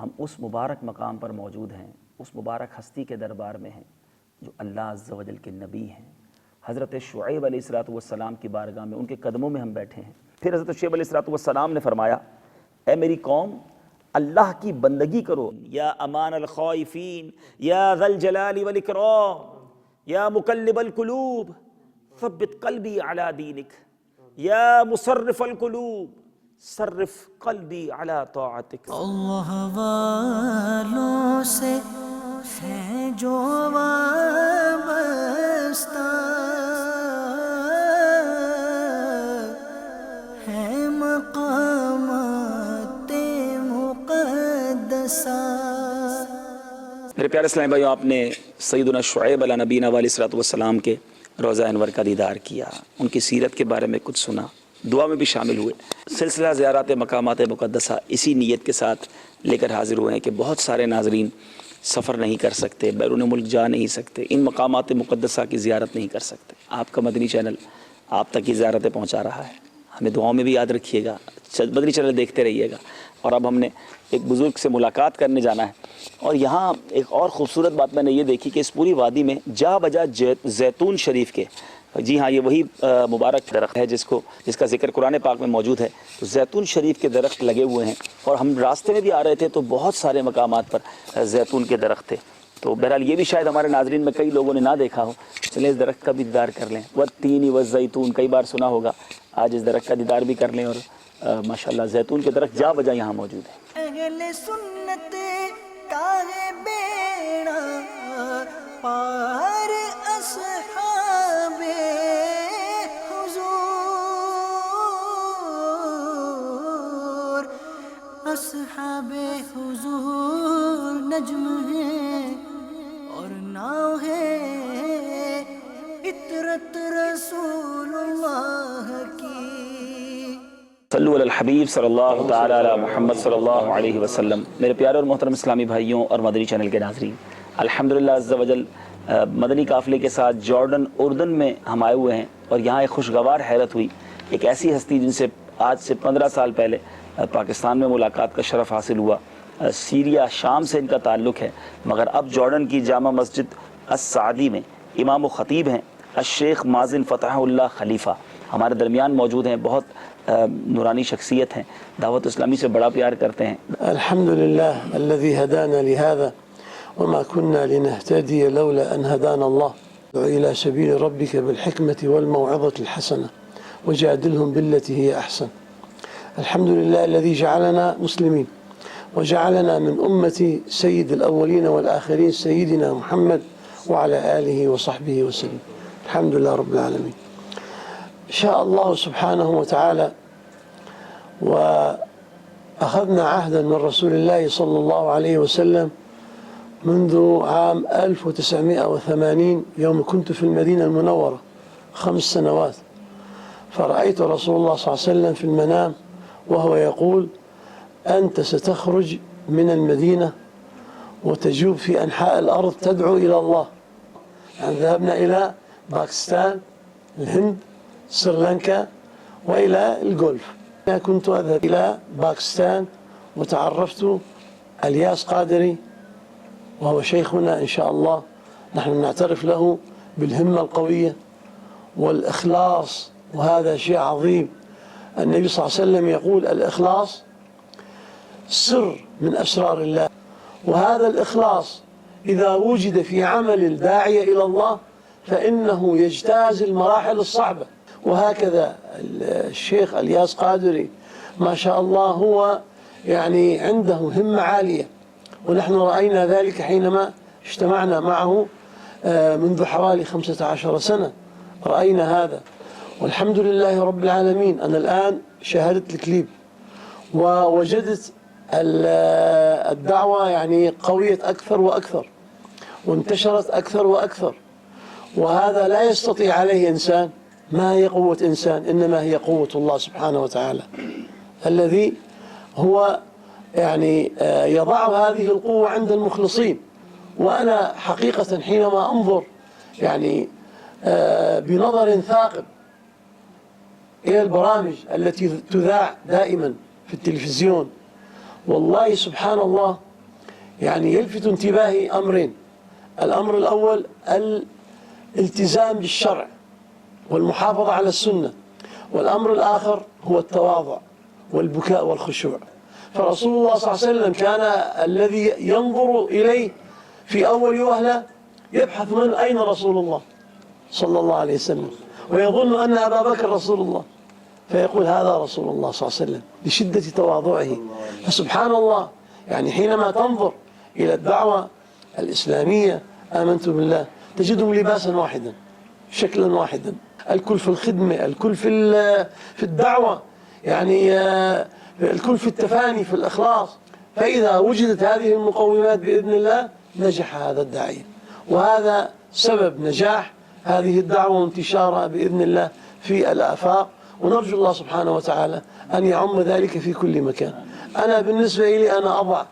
ہم اس مبارک مقام پر موجود ہیں، اس مبارک ہستی کے دربار میں ہیں جو اللہ عز و جل کے نبی ہیں۔ حضرت شعیب علیہ السلام کی بارگاہ میں، ان کے قدموں میں ہم بیٹھے ہیں۔ پھر حضرت شعیب علیہ السلام نے فرمایا، اے میری قوم، اللہ کی بندگی کرو، یا امان الخائفین، یا ذا الجلال والاکرام، یا مقلب القلوب ثبت قلبی علی دینک، یا مصرف القلوب صرف قلبی علی طاعتک۔ اللہ والوں سے ہے جو وابستہ، ہے مقامات مقدسہ۔ میرے پیارے اسلامی بھائیوں، آپ نے سیدنا شعیب علیہ نبینا علیہ السلام کے روضہ انور کا دیدار کیا، ان کی سیرت کے بارے میں کچھ سنا، دعا میں بھی شامل ہوئے۔ سلسلہ زیارات مقامات مقدسہ اسی نیت کے ساتھ لے کر حاضر ہوئے ہیں کہ بہت سارے ناظرین سفر نہیں کر سکتے، بیرون ملک جا نہیں سکتے، ان مقامات مقدسہ کی زیارت نہیں کر سکتے۔ آپ کا مدنی چینل آپ تک یہ زیارتیں پہنچا رہا ہے، ہمیں دعاؤں میں بھی یاد رکھیے گا، مدنی چینل دیکھتے رہیے گا۔ اور اب ہم نے ایک بزرگ سے ملاقات کرنے جانا ہے، اور یہاں ایک اور خوبصورت بات میں نے یہ دیکھی کہ اس پوری وادی میں جا بجا زیتون شریف کے، جی ہاں، یہ وہی مبارک درخت ہے جس کا ذکر قرآن پاک میں موجود ہے۔ تو زیتون شریف کے درخت لگے ہوئے ہیں، اور ہم راستے میں بھی آ رہے تھے تو بہت سارے مقامات پر زیتون کے درخت تھے۔ تو بہرحال یہ بھی شاید ہمارے ناظرین میں کئی لوگوں نے نہ دیکھا ہو، چلیں اس درخت کا بھی دیدار کر لیں۔ والتین والزیتون کئی بار سنا ہوگا، آج اس درخت کا دیدار بھی کر لیں، اور ماشاءاللہ زیتون کے درخت جا بجا یہاں موجود ہیں۔ اہل سنت کا ہے بیڑا پار، اصحاب حضور، اصحاب حضور نجم ہے اور ناؤ ہے عطرت رسول اللہ کی۔ صلو علی الحبیب صلی اللہ تعالی علی محمد صلی اللہ علیہ وسلم۔ میرے پیارے اور محترم اسلامی بھائیوں اور مدنی چینل کے ناظرین، الحمدللہ عز و جل مدنی قافلے کے ساتھ جارڈن اردن میں ہم آئے ہوئے ہیں، اور یہاں ایک خوشگوار حیرت ہوئی، ایک ایسی ہستی جن سے آج سے 15 سال پہلے پاکستان میں ملاقات کا شرف حاصل ہوا۔ سیریا شام سے ان کا تعلق ہے، مگر اب جارڈن کی جامع مسجد السعدی میں امام و خطیب ہیں الشیخ مازن فتح اللہ خلیفہ، ہمارے درمیان موجود ہیں۔ بہت نورانی شخصیت ہیں، دعوت اسلامی سے بڑا پیار کرتے ہیں۔ الحمدللہ الذي هدانا لهذا وما كنا لنهتدي لولا أن هدانا الله وإلى سبيل ربك بالحكمة والموعظة الحسنة وجادلهم بالتي هي أحسن. الحمد لله الذي جعلنا مسلمين وجعلنا من أمة سيد الأولين والآخرين سيدنا محمد وعلى آله وصحبه وسلم. الحمد لله رب العالمين. شاء الله سبحانه وتعالى وأخذنا عهدا من رسول الله صلى الله عليه وسلم منذ عام 1980 يوم كنت في المدينة المنورة 5 سنوات، فرأيت رسول الله صلى الله عليه وسلم في المنام وهو يقول: أنت ستخرج من المدينة وتجوب في أنحاء الأرض تدعو إلى الله. يعني ذهبنا إلى باكستان، الهند، سريلانكا، وإلى الجولف. أنا كنت أذهب إلى باكستان وتعرفت الياس قادري، وهو شيخنا إن شاء الله، نحن نعترف له بالهمة القوية والإخلاص، وهذا شيء عظيم. النبي صلى الله عليه وسلم يقول: الإخلاص سر من أسرار الله، وهذا الإخلاص إذا وجد في عمل الداعية إلى الله فإنه يجتاز المراحل الصعبة. وهكذا الشيخ الياس قادري ما شاء الله هو يعني عنده همة عالية، ونحن رأينا ذلك حينما اجتمعنا معه منذ حوالي 15 سنة، رأينا هذا. والحمد لله رب العالمين، أنا الآن شاهدت الكليب ووجدت الدعوة يعني قوية أكثر وأكثر، وانتشرت أكثر وأكثر، وهذا لا يستطيع عليه إنسان. ما هي قوة إنسان؟ إنما هي قوة الله سبحانه وتعالى الذي هو يعني يضع هذه القوة عند المخلصين. وأنا حقيقة حينما أنظر يعني بنظر ثاقب إلى البرامج التي تذاع دائما في التلفزيون، والله سبحان الله يعني يلفت انتباهي أمرين. الأمر الأول الالتزام بالشرع والمحافظة على السنة، والأمر الآخر هو التواضع والبكاء والخشوع. فرسول الله صلى الله عليه وسلم كان الذي ينظر إليه في أول وهلة يبحث من أين رسول الله صلى الله عليه وسلم، ويظن أن أبا بكر رسول الله، فيقول هذا رسول الله صلى الله عليه وسلم لشدة تواضعه. فسبحان الله، يعني حينما تنظر إلى الدعوة الإسلامية آمنت بالله تجدهم لباسا واحدا، شكلا واحدا، الكل في الخدمة، الكل في الدعوة، يعني الكل في التفاني في الإخلاص. فإذا وجدت هذه المقومات بإذن الله نجح هذا الداعية، وهذا سبب نجاح هذه الدعوة وانتشارها بإذن الله في الآفاق، ونرجو الله سبحانه وتعالى أن يعم ذلك في كل مكان. أنا بالنسبة لي أنا أضع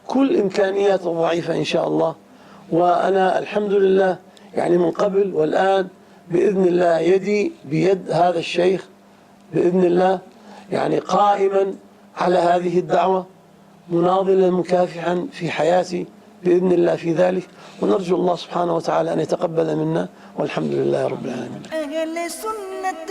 كل إمكانيات الضعيفة إن شاء الله، وأنا الحمد لله يعني من قبل والآن بإذن الله يدي بيد هذا الشيخ بإذن الله، يعني قائما على هذه الدعوة، مناضلا مكافحا في حياتي بإذن الله في ذلك، ونرجو الله سبحانه وتعالى أن يتقبل منا، والحمد لله رب العالمين. أهل سنة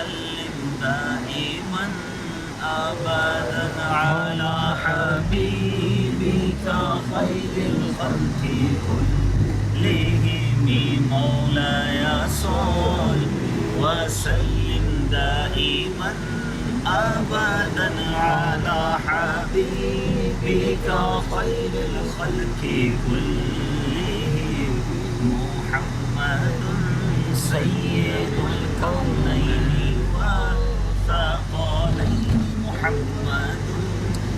وسلم دائما أبدا على حبيبك خير الخلق كلهم مولاي صل وسلم دائما أبدا على حبيبك خير الخلق كلهم محمد سيد الكونين والثقلين محمد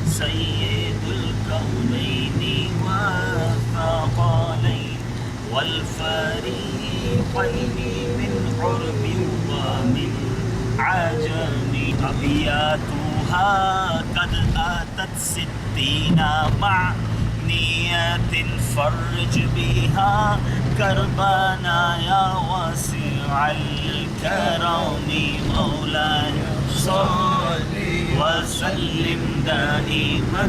سيد الكونين والثقلين والفريقين من حرب ومن عجم أبياتها قد أتت 60 مع نية فرج بها كربنا يا واسع الكرم مولاي صل وسلم دائما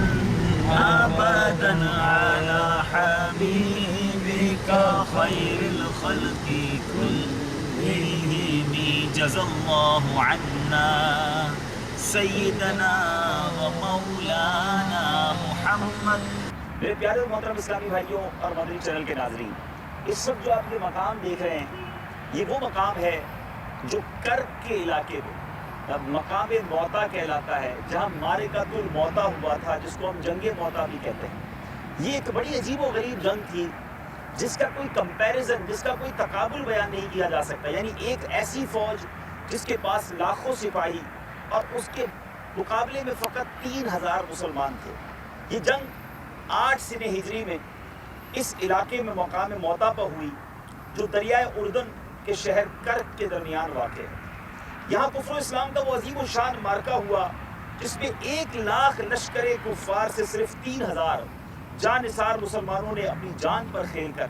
أبدا على حبيبك خير الخلق كلهم جزى الله عنا سیدنا و مولانا محمد. میرے پیارے اور محترم اسلامی بھائیوں اور مدنی چینل کے ناظرین، اس وقت جو آپ یہ مقام دیکھ رہے ہیں یہ وہ مقام ہے جو کرب کے علاقے میں مقام موتا کہلاتا ہے، جہاں مارکۃ الموتا ہوا تھا، جس کو ہم جنگ موتا بھی کہتے ہیں. یہ ایک بڑی عجیب و غریب جنگ تھی جس کا کوئی کمپیریزن، جس کا کوئی تقابل بیان نہیں کیا جا سکتا. یعنی ایک ایسی فوج جس کے پاس لاکھوں سپاہی اور اس کے مقابلے میں فقط 3000 مسلمان تھے. یہ جنگ 8 سنہ ہجری میں اس علاقے میں مقام موتا پر ہوئی جو دریائے اردن کے شہر کرب کے درمیان واقع ہے. یہاں کفر و اسلام کا وہ عظیم الشان مارکہ ہوا جس میں 1,00,000 لشکر کفار سے صرف 3000 جان نثار مسلمانوں نے اپنی جان پر کھیل کر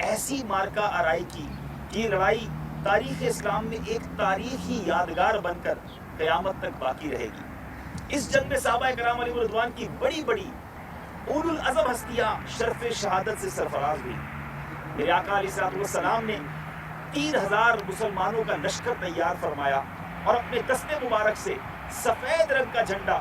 ایسی مارکہ آرائی کی کہ یہ لڑائی تاریخ اسلام میں ایک تاریخی یادگار بن کر قیامت تک باقی رہے گی. اس جنگ میں صحابہ کرام علیہ رضوان کی بڑی بڑی اولو العزم ہستیاں شرف شہادت سے سرفراز ہوئی. میرے آقا علیہ السلام نے 3000 مسلمانوں کا لشکر تیار فرمایا اور اپنے دستے مبارک سے سفید رنگ کا جھنڈا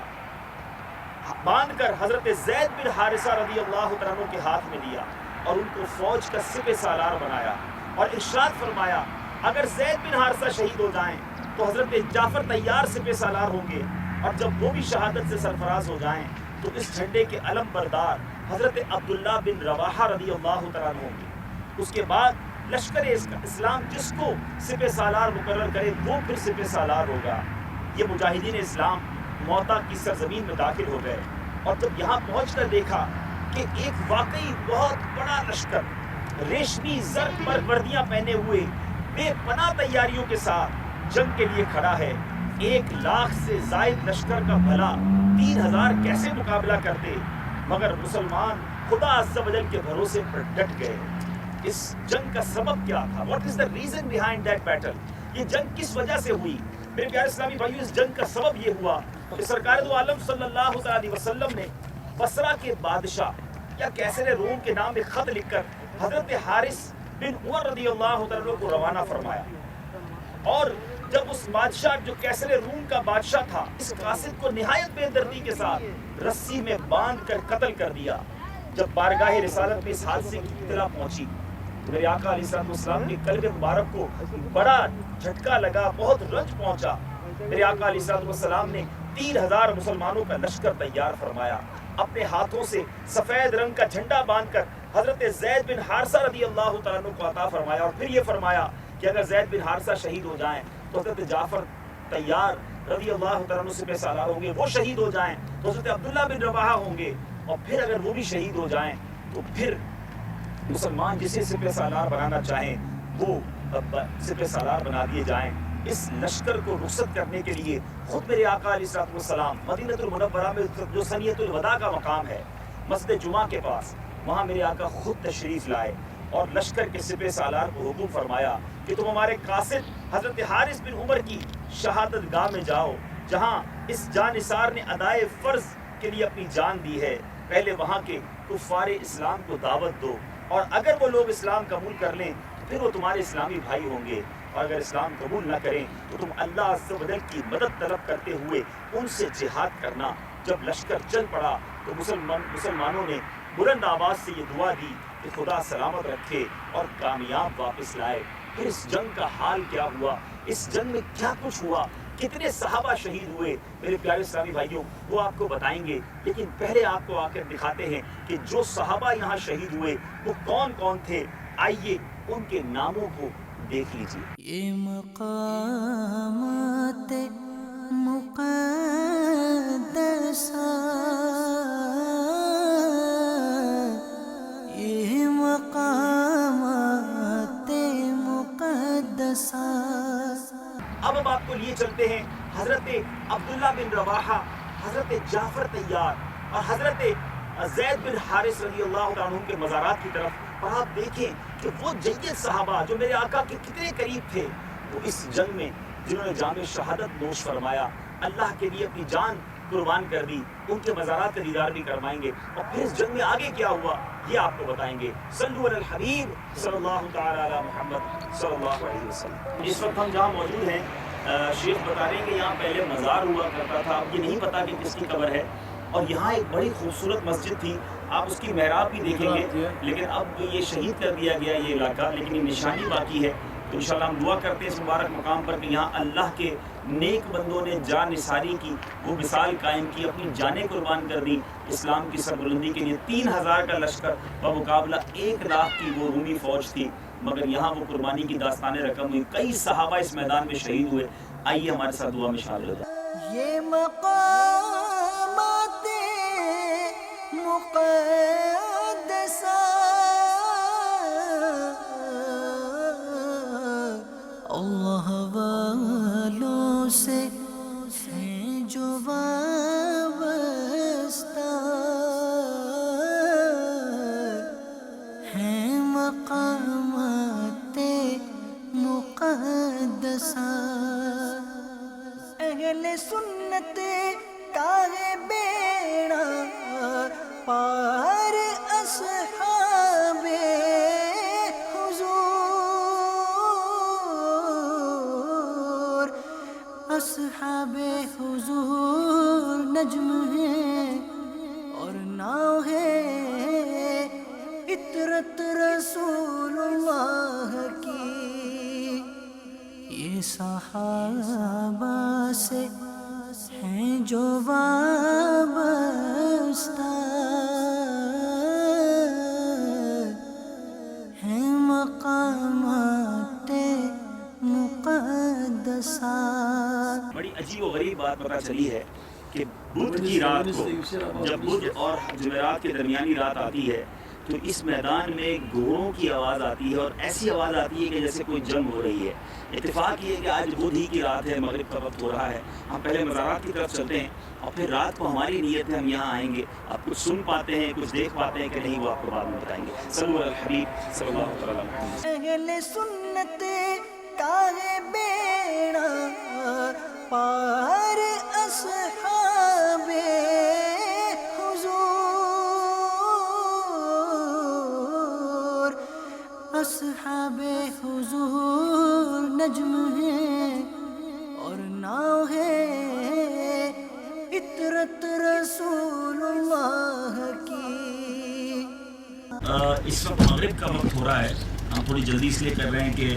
باندھ کر حضرت زید بن حارثہ رضی اللہ عنہ کے ہاتھ میں دیا اور ان کو فوج کا سپہ سالار بنایا اور ارشاد فرمایا اگر زید بن حارثہ شہید ہو جائیں تو حضرت جعفر تیار سپہ سالار ہوں گے، اور جب وہ بھی شہادت سے سرفراز ہو جائیں تو اس جھنڈے کے علم بردار حضرت عبداللہ بن رواحہ رضی اللہ عنہ ہوں گے. اس کے بعد لشکر اسلام جس کو سپہ سالار مقرر کرے وہ پھر سپہ سالار ہوگا. یہ مجاہدین اسلام موتا کی سرزمین میں داخل ہو گئے اور جب یہاں پہنچ کر دیکھا کہ ایک واقعی بہت بڑا لشکر ریشمی زرد پر وردیاں پہنے ہوئے بے پناہ تیاریوں کے ساتھ جنگ کے لیے کھڑا ہے. 1,00,000 سے زائد لشکر کا بھلا 3000 کیسے مقابلہ کرتے، مگر مسلمان خدا عز و جل کے بھروسے پر ڈٹ گئے. اس جنگ کا سبب کیا تھا؟ What is the reason behind that battle؟ یہ جنگ کس وجہ سے ہوئی؟ میرے پیارے اسلامی بھائیو، اس جنگ کا سبب یہ ہوا کہ سرکار دو عالم صلی اللہ علیہ وسلم نے بصرہ کے بادشاہ یا کیسر روم کے نام ایک خط لکھ کر حضرت حارث بن عمر رضی اللہ عنہ کو روانہ فرمایا. اور جب اس بادشاہ جو کیسر روم کا بادشاہ تھا اس قاصد کو نہایت بے دردی کے ساتھ رسی میں باندھ کر قتل کر دیا. جب بارگاہ رسالت میں اس حادثے کی اطلاع پہنچی تو میرے آقا علیہ السلام کے قلب مبارک کو بڑا جھٹکا لگا، بہت رنج پہنچا. میرے آقا علیہ السلام نے 3000 مسلمانوں کا لشکر تیار فرمایا، اپنے ہاتھوں سے سفید رنگ کا جھنڈا باندھ کر حضرت زید بن حارثہ رضی اللہ عنہ کو عطا فرمایا اور پھر یہ فرمایا کہ اگر زید بن حارثہ شہید ہو جائیں تو حضرت جعفر تیار رضی اللہ عنہ سپہ سالار ہوں گے، وہ شہید ہو جائیں تو حضرت عبداللہ بن رواحہ ہوں گے، اور پھر اگر وہ بھی شہید ہو جائیں تو پھر مسلمان جسے سپہ سالار بنانا چاہیں وہ سپہ سالار بنا دیے جائیں. اس لشکر کو رخصت کرنے کے لیے خود میرے آقا علیہ السلام مدینہ المنورہ میں جو ثنیۃ الوداع کا مقام ہے مسجد جمعہ کے پاس، وہاں میرے آقا خود تشریف لائے اور لشکر کے سپہ سالار کو حکم فرمایا کہ تم ہمارے قاصد حضرت حارث بن عمر کی شہادت گاہ میں جاؤ جہاں اس جانثار نے ادائے فرض کے لیے اپنی جان دی ہے. پہلے وہاں کے کفار اسلام کو دعوت دو اور اگر وہ لوگ اسلام قبول کر لیں پھر وہ تمہارے اسلامی بھائی ہوں گے. اور اگر اسلام قبول نہ کریں تو تم اللہ عز و جل کی مدد طلب کرتے ہوئے ان سے جہاد کرنا۔ جب لشکر چل پڑا تو مسلمانوں نے بلند آواز سے یہ دعا دی کہ خدا سلامت رکھے اور کامیاب واپس لائے۔ پھر اس جنگ کا حال کیا ہوا، اس جنگ میں کیا کچھ ہوا، کتنے صحابہ شہید ہوئے، میرے پیارے اسلامی بھائیوں وہ آپ کو بتائیں گے، لیکن پہلے آپ کو آ کر دکھاتے ہیں کہ جو صحابہ یہاں شہید ہوئے وہ کون کون تھے۔ آئیے ان کے ناموں کو دیکھ لیجیے۔ یہ مقامات مقدسہ یہ مقامات مقدسہ۔ اب ہم آپ کو لیے چلتے ہیں حضرت عبداللہ بن رواحہ، حضرت جعفر طیار اور حضرت زید بن حارث رضی اللہ عنہ کے مزارات کی طرف، اور آپ دیکھیں کہ وہ جنگی صحابہ جو میرے آقا کے کتنے قریب تھے، وہ اس جنگ میں جنہوں نے جام شہادت نوش فرمایا، اللہ کے لیے اپنی جان قربان کر دی، ان کے مزارات کا دیدار بھی کروائیں گے، اور پھر اس جنگ میں آگے کیا ہوا یہ آپ کو بتائیں گے۔ صلو علی الحبیب صلی اللہ تعالی علی محمد صلی اللہ علیہ وسلم۔ اس وقت ہم جہاں موجود ہیں، شیخ بتا رہے ہیں کہ یہاں پہلے مزار ہوا کرتا تھا، اب یہ نہیں پتا کہ کس کی قبر ہے، اور یہاں ایک بڑی خوبصورت مسجد تھی، آپ اس کی محراب بھی دیکھیں گے، لیکن اب یہ شہید کر دیا گیا یہ علاقہ، لیکن یہ نشانی باقی ہے۔ تو انشاءاللہ ہم دعا کرتے ہیں اس مبارک مقام پر کہ یہاں اللہ کے نیک بندوں نے جان نثاری کی، وہ مثال قائم کی، اپنی جانیں قربان کر دی اسلام کی سربلندی کے لیے۔ 3000 کا لشکر بمقابلہ 1 لاکھ کی وہ رومی فوج تھی، مگر یہاں وہ قربانی کی داستانیں رقم ہوئی، کئی صحابہ اس میدان میں شہید ہوئے۔ آئیے ہمارے ساتھ دعا میں شامل ہو جائیں۔ یہ مقامات مقدسہ اللہ والوں سے ہیں جو وابستہ، ہیں مقامات مقدسہ۔ اہل سنت کا ہے بیڑا پار، اصحاب حضور، اصحاب حضور نجم ہے اور ناؤ ہے عطرت رسول اللہ کی۔ یہ صحابہ سے ہیں جو وابستہ، ہیں مقامات مقدسہ۔ بڑی عجیب و غریب بات پتہ چلی ہے کہ بدھ کی رات کو، جب بدھ اور جمعرات کے درمیانی رات آتی ہے تو اس میدان میں گھوڑوں کی آواز آتی ہے، اور ایسی آواز آتی ہے کہ جیسے کوئی جنگ ہو رہی ہے۔ اتفاق یہ ہے کہ آج بدھ ہی کی رات ہے، مغرب کا وقت ہو رہا ہے، ہم پہلے مزارات کی طرف چلتے ہیں اور پھر رات کو ہماری نیت ہے ہم یہاں آئیں گے، آپ کچھ سن پاتے ہیں کچھ دیکھ پاتے ہیں کہ نہیں، وہ آپ کو بعد میں بتائیں گے۔ صلو علی الحبیب صلی اللہ علیہ وسلم۔ اہل سنت کا ہے بیڑا پار، اصحاب حضور، اصحاب حضور نجم ہے اور ناؤ ہے عطرت رسول اللہ کی۔ اس وقت مغرب کا وقت ہو رہا ہے، ہم تھوڑی جلدی اس لیے کر رہے ہیں کہ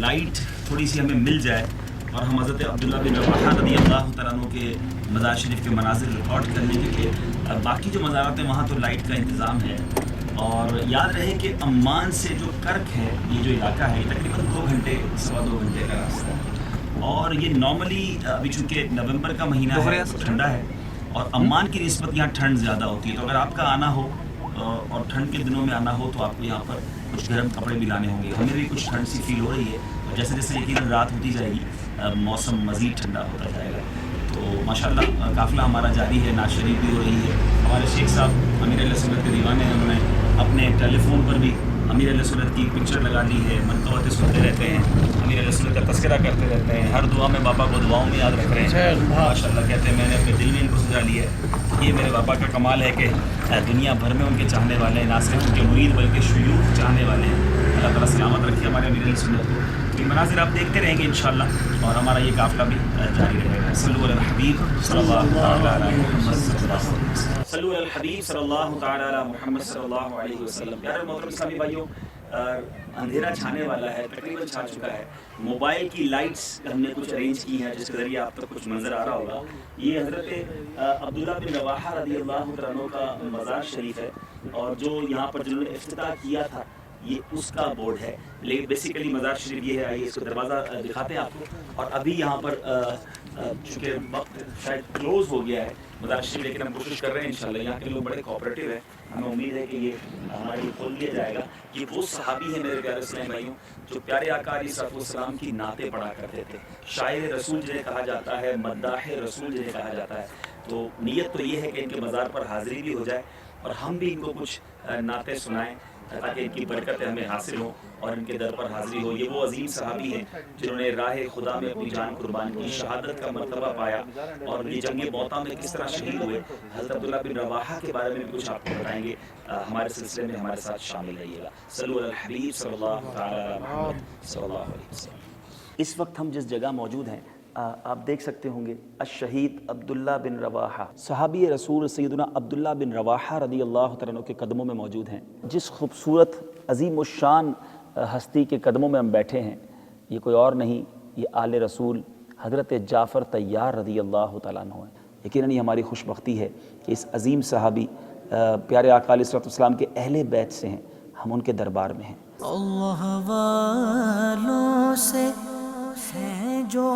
لائٹ تھوڑی سی ہمیں مل جائے اور ہم حضرت عبداللہ بن رواحہ رضی اللہ تعالیٰ عنہ کے مزار شریف کے مناظر ریکارڈ کر لیں، کیونکہ باقی جو مزارات ہیں وہاں تو لائٹ کا انتظام ہے۔ اور یاد رہے کہ عمان سے جو کرک ہے، یہ جو علاقہ ہے، یہ تقریباً 2 گھنٹے 2.25 گھنٹے کا راستہ ہے، اور یہ نارملی ابھی چونکہ نومبر کا مہینہ ہے تو ٹھنڈا ہے، اور عمان کی نسبت یہاں ٹھنڈ زیادہ ہوتی ہے، تو اگر آپ کا آنا ہو اور ٹھنڈ کے دنوں میں آنا ہو تو آپ کو یہاں پر کچھ گرم کپڑے بھی لانے ہوں گے۔ ہمیں بھی کچھ ٹھنڈ سی فیل ہو رہی ہے، اور جیسے جیسے یقیناً رات ہوتی جائے گی موسم مزید ٹھنڈا ہوتا جائے گا۔ تو ماشاءاللہ قافلہ ہمارا جاری ہے، نعت شریف بھی ہو رہی ہے۔ ہمارے شیخ صاحب امیر علیہ سنت کے دیوانے ہیں، انہوں نے اپنے ٹیلی فون پر بھی امیر علیہ سنت کی پکچر لگا دی ہے، منقبتیں سنتے رہتے ہیں، امیر علیہ سنت کا تذکرہ کرتے رہتے ہیں، ہر دعا میں باپا کو دعاؤں میں یاد رکھ رہے ہیں۔ ماشاءاللہ کہتے ہیں میں نے اپنے دل میں ان کو سجا لیا ہے۔ یہ میرے باپا کا کمال ہے کہ دنیا بھر میں ان کے چاہنے والے ہیں، نہ صرف ان کے مرید بلکہ شیوخ چاہنے والے ہیں۔ اللہ تعالیٰ سلامت رکھے ہمارے امیر علیہ سنت کو۔ مناظر آپ دیکھتے رہیں گے انشاءاللہ، اور ہمارا یہ قافلہ بھی جاری رہے گا. صلو علی الحبیب صلی اللہ تعالی علی محمد صلی اللہ علیہ وسلم. صلو علی الحبیب صلی اللہ تعالی علی محمد صلی اللہ علیہ وسلم. پیارے محترم اسلامی بھائیوں، اندھیرا چھانے والا ہے، تقریباً چھا چکا ہے. موبائل کی لائٹس ہم نے کچھ ارینج کی ہیں جس کے ذریعے آپ تک کچھ منظر آ رہا ہوگا. یہ حضرت عبداللہ بن رواحہ رضی اللہ تعالیٰ عنہ کا مزار شریف ہے، اور جو یہاں پر جنہوں نے افتتاح کیا تھا یہ اس کا بورڈ ہے. لیکن بیسیکلی مزار شریف یہ ہے. آئیے اس کو دروازہ دکھاتے ہیں آپ کو. اور ابھی یہاں پر چونکہ وقت شاید کلوز ہو گیا ہے مزار شریف، لیکن ہم کوشش کر رہے ہیں انشاءاللہ. یہاں کے لوگ بڑے کوآپریٹیو ہیں، ہمیں امید ہے کہ یہ ہمارے لیے کھول دیا جائے گا. یہ وہ صحابی ہیں میرے پیارے اسلامی بھائیوں جو پیارے آقا علیہ الصلوۃ والسلام کی نعتیں پڑھا کرتے تھے. شاعر رسول جنہیں کہا جاتا ہے، مداح رسول جنہیں کہا جاتا ہے. تو نیت تو یہ ہے کہ ان کے مزار پر حاضری بھی ہو جائے اور ہم بھی ان کو کچھ نعتیں سنائیں تاکہ ان کی برکتیں ہمیں حاصل ہوں اور ان کے در پر حاضری ہو. یہ وہ عظیم صحابی ہیں جنہوں نے راہ خدا میں اپنی جان قربان کی، شہادت کا مرتبہ پایا، اور یہ جنگ موطا میں کس طرح شہید ہوئے. حضرت عبداللہ بن رواحہ کے بارے میں بھی کچھ آپ کو بتائیں گے. ہمارے سلسلے میں ہمارے ساتھ شامل رہیے گا. صلو علی الحبیب صلی اللہ تعالی علی محمد صلی اللہ علیہ وسلم. اس وقت ہم جس جگہ موجود ہیں آپ دیکھ سکتے ہوں گے الشہید عبداللہ بن رواحہ، صحابی رسول سیدنا عبداللہ بن رواحہ رضی اللہ تعالیٰ عنہ کے قدموں میں موجود ہیں. جس خوبصورت عظیم الشان ہستی کے قدموں میں ہم بیٹھے ہیں یہ کوئی اور نہیں، یہ آل رسول حضرت جعفر طیار رضی اللہ تعالیٰ عنہ ہیں. یقیناً یہ ہماری خوش بختی ہے کہ اس عظیم صحابی پیارے آقا علیہ الصلوۃ والسلام کے اہل بیت سے ہیں، ہم ان کے دربار میں ہیں. اللہ والوں سے ہے جو